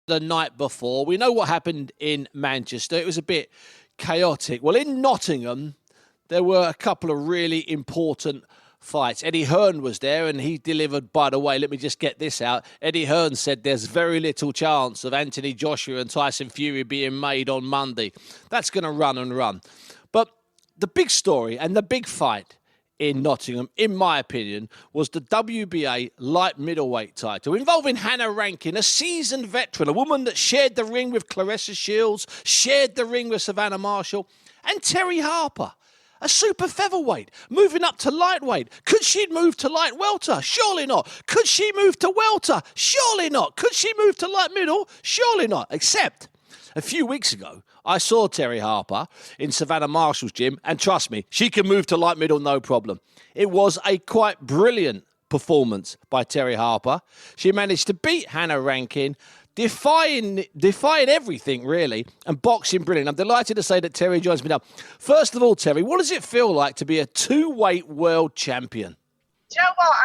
the night before. We know what happened in Manchester. It was a bit chaotic. Well, in Nottingham, there were a couple of really important fights. Eddie Hearn was there and he delivered. By the way, let me just get this out. Eddie Hearn said there's very little chance of Anthony Joshua and Tyson Fury being made on Monday. That's going to run and run. But the big story and the big fight in Nottingham, in my opinion, was the WBA light middleweight title involving Hannah Rankin, a seasoned veteran, a woman that shared the ring with Claressa Shields, shared the ring with Savannah Marshall, and Terri Harper, a super featherweight, moving up to lightweight. Could she move to light welter? Surely not. Could she move to welter? Surely not. Could she move to light middle? Surely not. Except a few weeks ago, I saw Terri Harper in Savannah Marshall's gym, and trust me, she can move to light middle, no problem. It was a quite brilliant performance by Terri Harper. She managed to beat Hannah Rankin, defying everything, really, and boxing brilliant. I'm delighted to say that Terri joins me now. First of all, Terri, what does it feel like to be a two-weight world champion? Do you know what?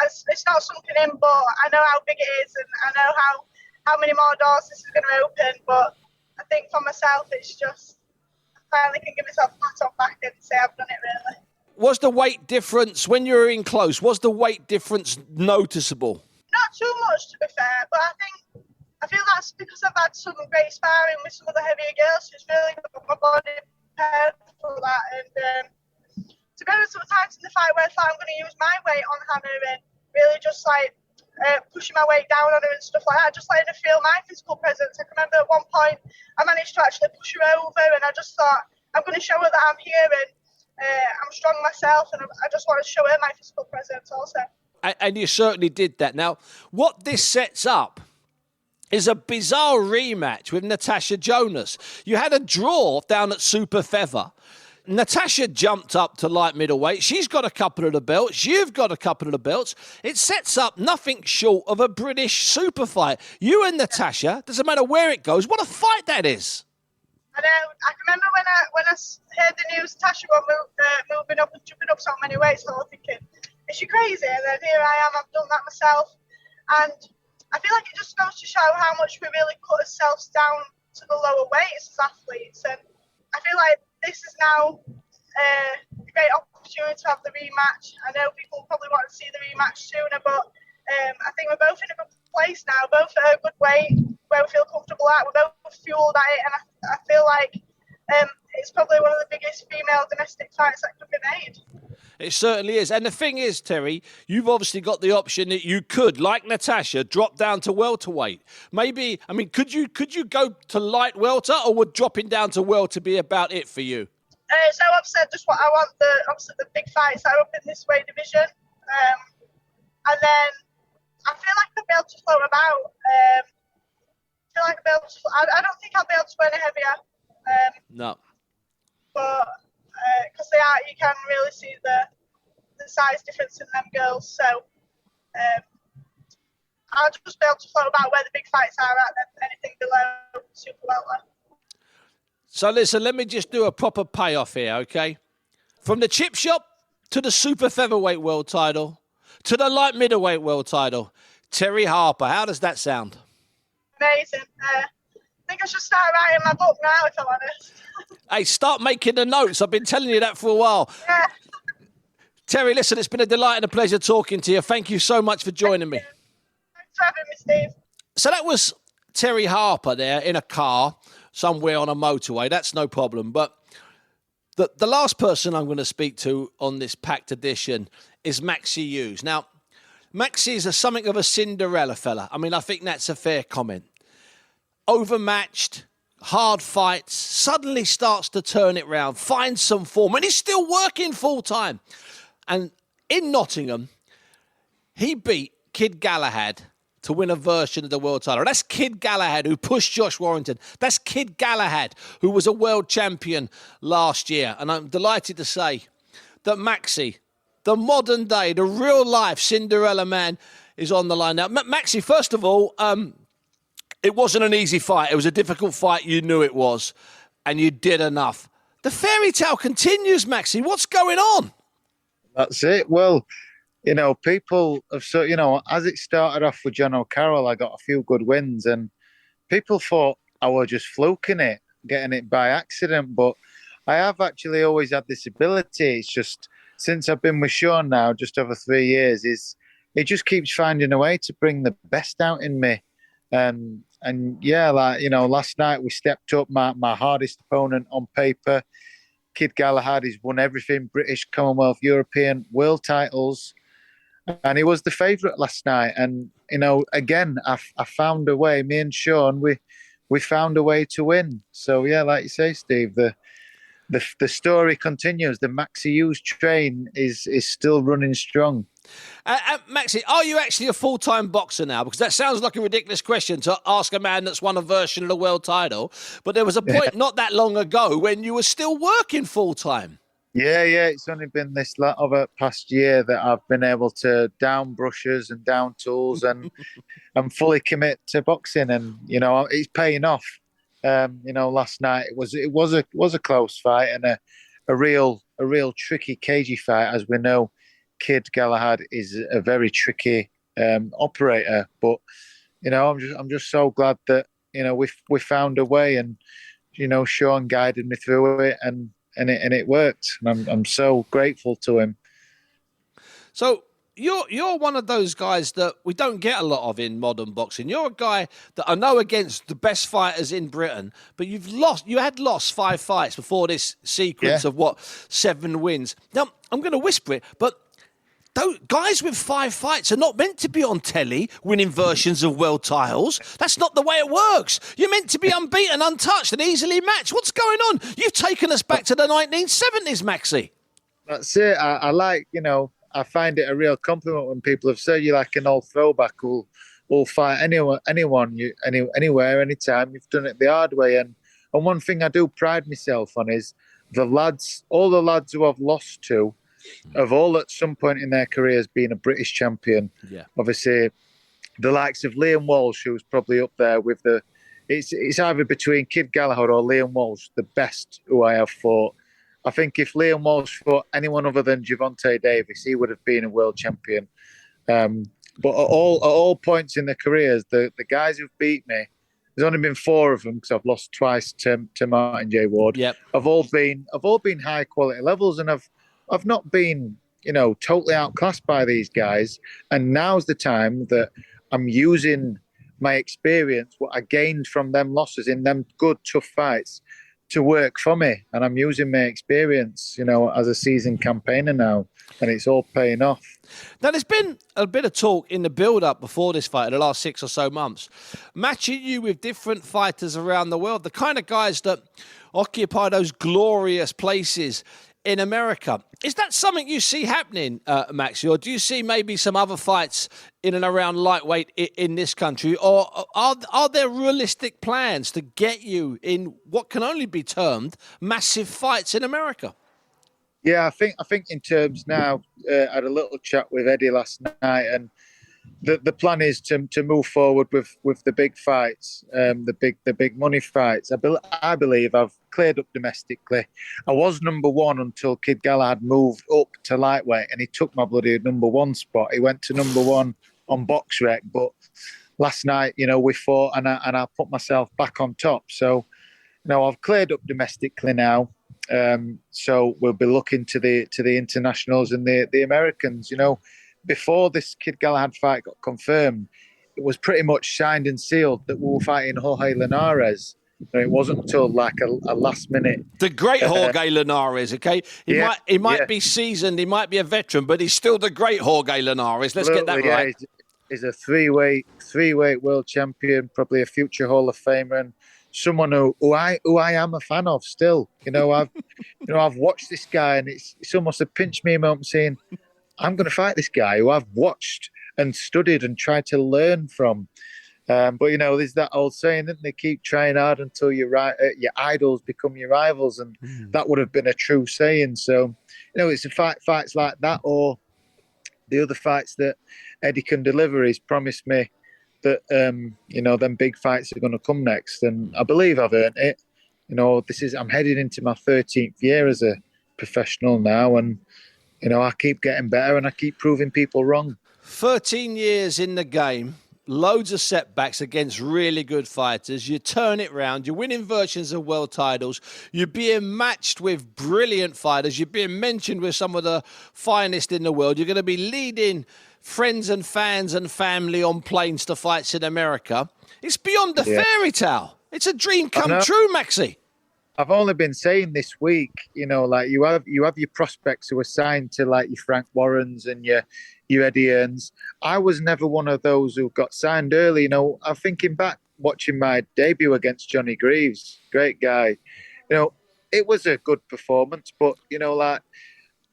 It's not sunken in, but I know how big it is, and I know how many more doors this is going to open, but I think for myself, it's just, I finally can give myself a pat on back and say I've done it, really. Was the weight difference, when you were in close, was the weight difference noticeable? Not too much, to be fair, but I feel that's because I've had some great sparring with some of the heavier girls, so it's really got my body prepared for that. And to be honest, there were times in the fight where I thought I'm going to use my weight on Hannah and really just pushing my weight down on her and stuff like that, just letting her feel my physical presence. I can remember at one point I managed to actually push her over, and I just thought, I'm going to show her that I'm here and I'm strong myself, and I just want to show her my physical presence also. And you certainly did that. Now, what this sets up is a bizarre rematch with Natasha Jonas. You had a draw down at Super Feather. Natasha jumped up to light middleweight. She's got a couple of the belts. You've got a couple of the belts. It sets up nothing short of a British super fight. You and Natasha, doesn't matter where it goes, what a fight that is. I know. I can remember when I heard the news, Natasha was moving up and jumping up so many weights, I was thinking, is she crazy? And then here I am, I've done that myself. And I feel like it just goes to show how much we really cut ourselves down to the lower weights as athletes. And I feel like this is now a great opportunity to have the rematch. I know people probably want to see the rematch sooner, but I think we're both in a good place now, both at a good weight where we feel comfortable at. We're both fueled at it, and I feel like it's probably one of the biggest female domestic fights that could be made. It certainly is. And the thing is, Terri, you've obviously got the option that you could, like Natasha, drop down to welterweight. Maybe, I mean, could you go to light welter, or would dropping down to welter be about it for you? So I've said just what I want, the big fights that are up in this weight division. And then I feel like I'll be able to float about. I don't think I'll be able to go any heavier. No. But because you can really see the size difference in them girls. So I'll just be able to float about where the big fights are at, and anything below super welter. So listen, let me just do a proper payoff here, okay? From the chip shop to the super featherweight world title to the light middleweight world title, Terri Harper. How does that sound? Amazing. I think I should start writing my book now, if I'm honest. Hey, start making the notes. I've been telling you that for a while. Yeah. Terri, listen, it's been a delight and a pleasure talking to you. Thank you so much for joining me. Thanks for having me, Steve. So that was Terri Harper there in a car somewhere on a motorway. That's no problem. But the last person I'm going to speak to on this packed edition is Maxi Hughes. Now, Maxi is something of a Cinderella fella. I mean, I think that's a fair comment. Overmatched, hard fights, suddenly starts to turn it round, finds some form, and he's still working full time. And in Nottingham, he beat Kid Galahad to win a version of the world title. That's Kid Galahad who pushed Josh Warrington. That's Kid Galahad who was a world champion last year. And I'm delighted to say that Maxi, the modern day, the real life Cinderella man, is on the line now. Maxi, first of all, it wasn't an easy fight. It was a difficult fight. You knew it was. And you did enough. The fairy tale continues, Maxi. What's going on? That's it. Well, people have as it started off with John O'Carroll, I got a few good wins. And people thought I was just fluking it, getting it by accident, but I have actually always had this ability. It's just since I've been with Sean now, just over 3 years, it just keeps finding a way to bring the best out in me. And yeah, like, last night we stepped up, my hardest opponent on paper. Kid Galahad, he's won everything, British, Commonwealth, European, world titles. And he was the favourite last night. And, again, I found a way. Me and Sean, we found a way to win. So, yeah, like you say, Steve, the story continues. The Maxi Hughes train is still running strong. Maxi, are you actually a full-time boxer now? Because that sounds like a ridiculous question to ask a man that's won a version of the world title. But there was a point not that long ago when you were still working full-time. Yeah. It's only been this over past year that I've been able to down brushes and down tools and fully commit to boxing. And, it's paying off. Last night it was a close fight and a real tricky, cagey fight. As we know, Kid Galahad is a very tricky operator. But I'm just so glad that we found a way, and Sean guided me through it, and it worked. And I'm so grateful to him. So you're one of those guys that we don't get a lot of in modern boxing. You're a guy that I know against the best fighters in Britain, but you had lost 5 fights before this sequence of 7 wins. Now, I'm going to whisper it, but those guys with 5 fights are not meant to be on telly winning versions of world titles. That's not the way it works. You're meant to be unbeaten, untouched, and easily matched. What's going on? You've taken us back to the 1970s, Maxi. That's it. I like, I find it a real compliment when people have said you're like an old throwback who'll fight anyone, anywhere, anytime. You've done it the hard way. And one thing I do pride myself on is all the lads who I've lost to have all at some point in their careers been a British champion. Yeah. Obviously, the likes of Liam Walsh, who's probably up there with it's either between Kid Galahad or Liam Walsh, the best who I have fought. I think if Liam Walsh fought anyone other than Gervonta Davis, he would have been a world champion. But at all points in their careers, the guys who've beat me, there's only been 4 of them because I've lost twice to Martin J. Ward. Yep. Have all been high quality levels, and I've not been totally outclassed by these guys. And now's the time that I'm using my experience, what I gained from them losses in them good tough fights, to work for me. And I'm using my experience, as a seasoned campaigner now, and it's all paying off. Now, there's been a bit of talk in the build-up before this fight, in the last 6 or so months, matching you with different fighters around the world, the kind of guys that occupy those glorious places in America. Is that something you see happening, Maxi, or do you see maybe some other fights in and around lightweight in this country, or are there realistic plans to get you in what can only be termed massive fights in America? Yeah, I think in terms now, I had a little chat with Eddie last night, and the plan is to move forward with the big fights, the big money fights. I believe I've cleared up domestically. I was number 1 until Kid Galahad moved up to lightweight, and he took my bloody number 1 spot. He went to number 1 on BoxRec, but last night, we fought, and I put myself back on top. So, I've cleared up domestically now. So we'll be looking to the internationals and the Americans. Before this Kid Galahad fight got confirmed, it was pretty much signed and sealed that we were fighting Jorge Linares. It wasn't until like a last minute. The great Jorge Linares, okay? He might be seasoned, he might be a veteran, but he's still the great Jorge Linares. Let's get that right. He's a three-weight world champion, probably a future Hall of Famer, and someone who I am a fan of still. I've watched this guy, and it's almost a pinch me moment saying, I'm going to fight this guy who I've watched and studied and tried to learn from. But there's that old saying, that they keep trying hard until your idols become your rivals, and that would have been a true saying. So, it's fights like that, or the other fights that Eddie can deliver. He's promised me that them big fights are going to come next, and I believe I've earned it. I'm heading into my 13th year as a professional now, and I keep getting better and I keep proving people wrong. 13 years in the game. loads of setbacks against really good fighters. You turn it round. You're winning versions of world titles. You're being matched with brilliant fighters. You're being mentioned with some of the finest in the world. You're going to be leading friends and fans and family on planes to fights in America. It's beyond a fairy tale. It's a dream come true, Maxi. I've only been saying this week, like you have your prospects who are signed to like your Frank Warrens and your Eddie Earns. I was never one of those who got signed early. I'm thinking back, watching my debut against Johnny Greaves, great guy. It was a good performance, but like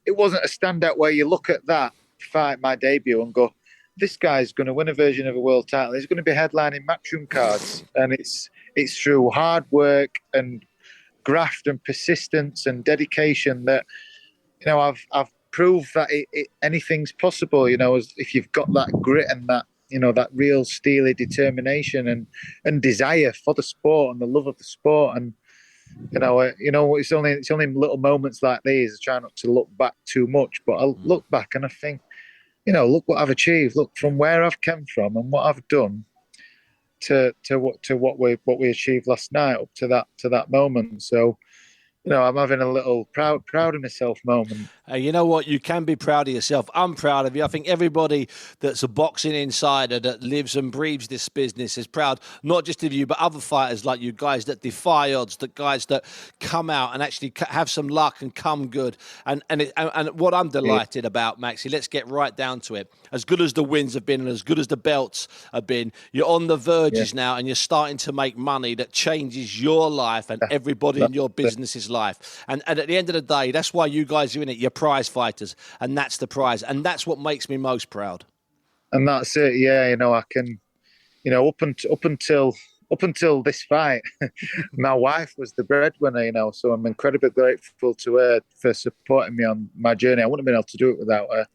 it wasn't a standout where you look at that fight, my debut, and go, this guy's going to win a version of a world title. He's going to be headlining matchroom cards, and it's through hard work and graft and persistence and dedication that I've proved that anything's possible. If you've got that grit and that that real steely determination and desire for the sport and the love of the sport. And it's only little moments like these. I try not to look back too much, but I look back and I think, look what I've achieved. Look from where I've come from and what I've done to what we achieved last night up to that moment. So I'm having a little proud of myself moment. You know what? You can be proud of yourself. I'm proud of you. I think everybody that's a boxing insider that lives and breathes this business is proud, not just of you, but other fighters like you, guys that defy odds, the guys that come out and actually have some luck and come good. And what I'm delighted about, Maxi, let's get right down to it. As good as the wins have been and as good as the belts have been, you're on the verges now and you're starting to make money that changes your life and everybody in your business's life. And at the end of the day, that's why you guys are in it. You're prize fighters, and that's the prize, and that's what makes me most proud. And that's it. Yeah, I can, up until this fight, my wife was the breadwinner. So I'm incredibly grateful to her for supporting me on my journey. I wouldn't have been able to do it without her.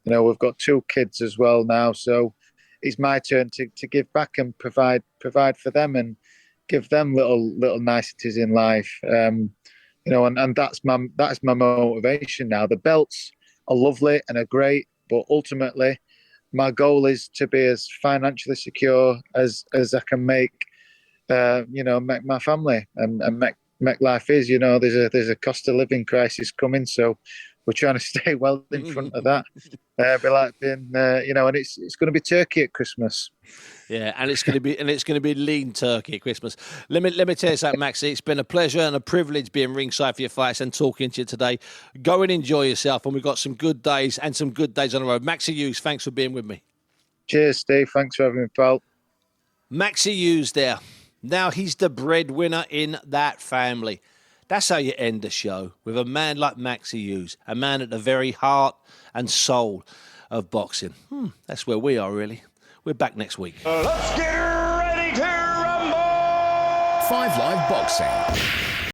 We've got 2 kids as well now, so it's my turn to give back and provide for them and give them little niceties in life. And that's my motivation now. The belts are lovely and are great, but ultimately my goal is to be as financially secure as I can make my family and make life is. There's a cost of living crisis coming, so we're trying to stay well in front of that. And it's going to be turkey at Christmas. Yeah, and it's going to be lean turkey at Christmas. Let me tell you something, Maxi. It's been a pleasure and a privilege being ringside for your fights and talking to you today. Go and enjoy yourself, and we've got some good days and some good days on the road. Maxi Hughes, thanks for being with me. Cheers, Steve. Thanks for having me, pal. Maxi Hughes there. Now he's the breadwinner in that family. That's how you end the show, with a man like Maxi Hughes, a man at the very heart and soul of boxing. That's where we are, really. We're back next week. Let's get ready to rumble! 5 Live Boxing.